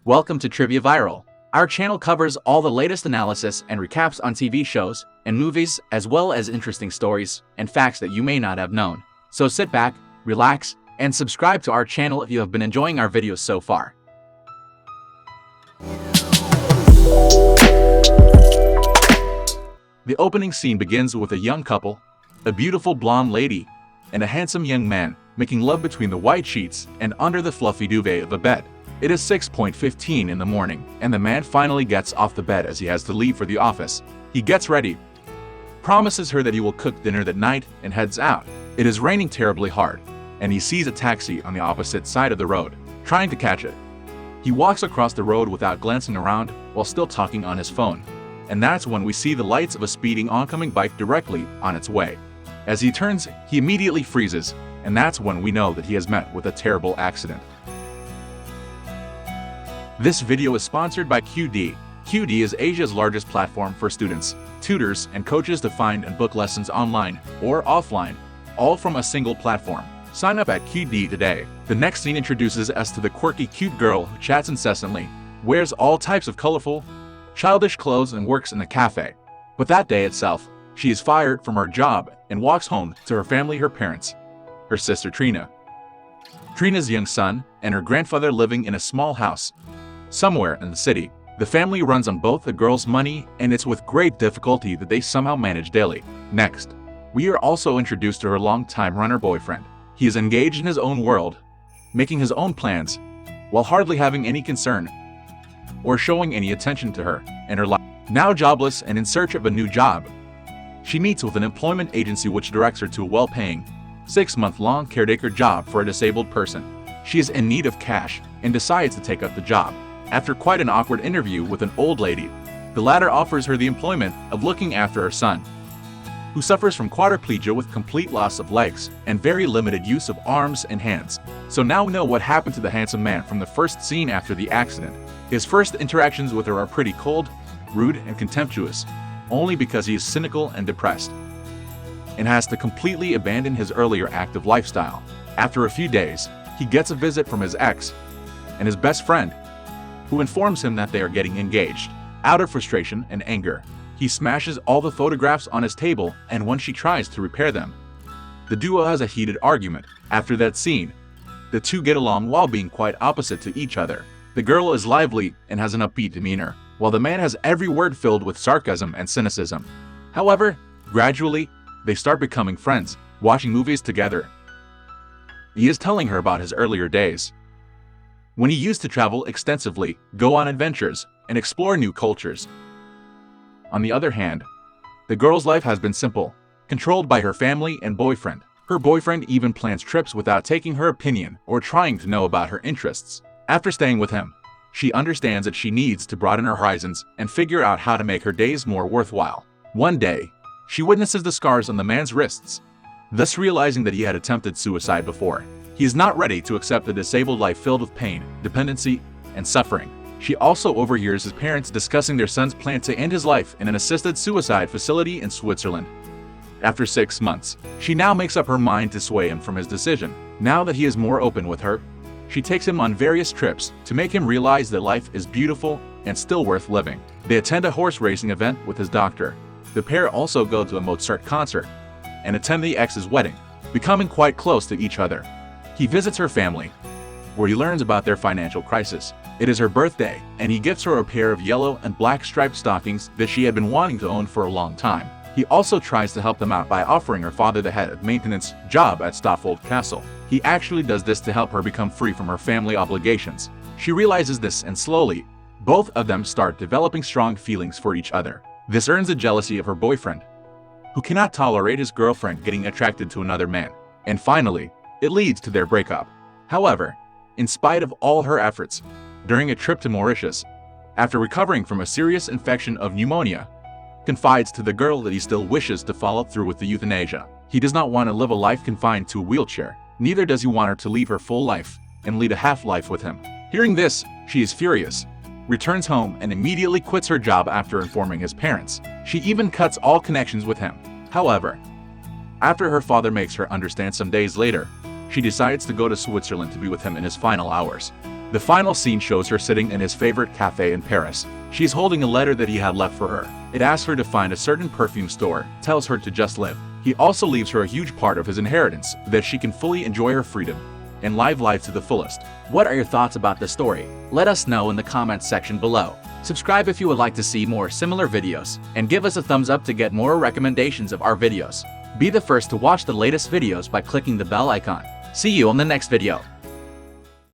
Welcome to Trivia Viral. Our channel covers all the latest analysis and recaps on TV shows and movies, as well as interesting stories and facts that you may not have known. So sit back, relax, and subscribe to our channel if you have been enjoying our videos so far. The opening scene begins with a young couple, a beautiful blonde lady, and a handsome young man making love between the white sheets and under the fluffy duvet of a bed. It is 6:15 in the morning, and the man finally gets off the bed as he has to leave for the office. He gets ready, promises her that he will cook dinner that night, and heads out. It is raining terribly hard, and he sees a taxi on the opposite side of the road, trying to catch it. He walks across the road without glancing around while still talking on his phone. And that's when we see the lights of a speeding oncoming bike directly on its way. As he turns, he immediately freezes, and that's when we know that he has met with a terrible accident. This video is sponsored by QD. QD is Asia's largest platform for students, tutors, and coaches to find and book lessons online or offline, all from a single platform. Sign up at QD today. The next scene introduces us to the quirky, cute girl who chats incessantly, wears all types of colorful, childish clothes, and works in a cafe. But that day itself, she is fired from her job and walks home to her family, her parents, her sister Trina, Trina's young son, and her grandfather living in a small house somewhere in the city. The family runs on both the girl's money, and it's with great difficulty that they somehow manage daily. Next, we are also introduced to her longtime runner boyfriend. He is engaged in his own world, making his own plans, while hardly having any concern or showing any attention to her and her life. Now jobless and in search of a new job, she meets with an employment agency which directs her to a well-paying, 6-month-long caretaker job for a disabled person. She is in need of cash and decides to take up the job. After quite an awkward interview with an old lady, the latter offers her the employment of looking after her son, who suffers from quadriplegia with complete loss of legs and very limited use of arms and hands. So now we know what happened to the handsome man from the first scene after the accident. His first interactions with her are pretty cold, rude, and contemptuous, only because he is cynical and depressed, and has to completely abandon his earlier active lifestyle. After a few days, he gets a visit from his ex and his best friend, who informs him that they are getting engaged. Out of frustration and anger, he smashes all the photographs on his table, and when she tries to repair them, the duo has a heated argument. After that scene, the two get along while being quite opposite to each other. The girl is lively and has an upbeat demeanor, while the man has every word filled with sarcasm and cynicism. However, gradually, they start becoming friends, watching movies together. He is telling her about his earlier days, when he used to travel extensively, go on adventures, and explore new cultures. On the other hand, the girl's life has been simple, controlled by her family and boyfriend. Her boyfriend even plans trips without taking her opinion or trying to know about her interests. After staying with him, she understands that she needs to broaden her horizons and figure out how to make her days more worthwhile. One day, she witnesses the scars on the man's wrists, thus realizing that he had attempted suicide before. He is not ready to accept a disabled life filled with pain, dependency, and suffering. She also overhears his parents discussing their son's plan to end his life in an assisted suicide facility in Switzerland. After 6 months, she now makes up her mind to sway him from his decision. Now that he is more open with her, she takes him on various trips to make him realize that life is beautiful and still worth living. They attend a horse racing event with his doctor. The pair also go to a Mozart concert and attend the ex's wedding, becoming quite close to each other. He visits her family, where he learns about their financial crisis. It is her birthday, and he gifts her a pair of yellow and black striped stockings that she had been wanting to own for a long time. He also tries to help them out by offering her father the head of maintenance job at Staffold Castle. He actually does this to help her become free from her family obligations. She realizes this, and slowly, both of them start developing strong feelings for each other. This earns the jealousy of her boyfriend, who cannot tolerate his girlfriend getting attracted to another man. And finally, it leads to their breakup. However, in spite of all her efforts, during a trip to Mauritius, after recovering from a serious infection of pneumonia, confides to the girl that he still wishes to follow through with the euthanasia. He does not want to live a life confined to a wheelchair. Neither does he want her to leave her full life and lead a half-life with him. Hearing this, she is furious, returns home, and immediately quits her job after informing his parents. She even cuts all connections with him. However, after her father makes her understand some days later, she decides to go to Switzerland to be with him in his final hours. The final scene shows her sitting in his favorite cafe in Paris. She's holding a letter that he had left for her. It asks her to find a certain perfume store, tells her to just live. He also leaves her a huge part of his inheritance, that she can fully enjoy her freedom and live life to the fullest. What are your thoughts about the story? Let us know in the comments section below. Subscribe if you would like to see more similar videos, and give us a thumbs up to get more recommendations of our videos. Be the first to watch the latest videos by clicking the bell icon. See you on the next video.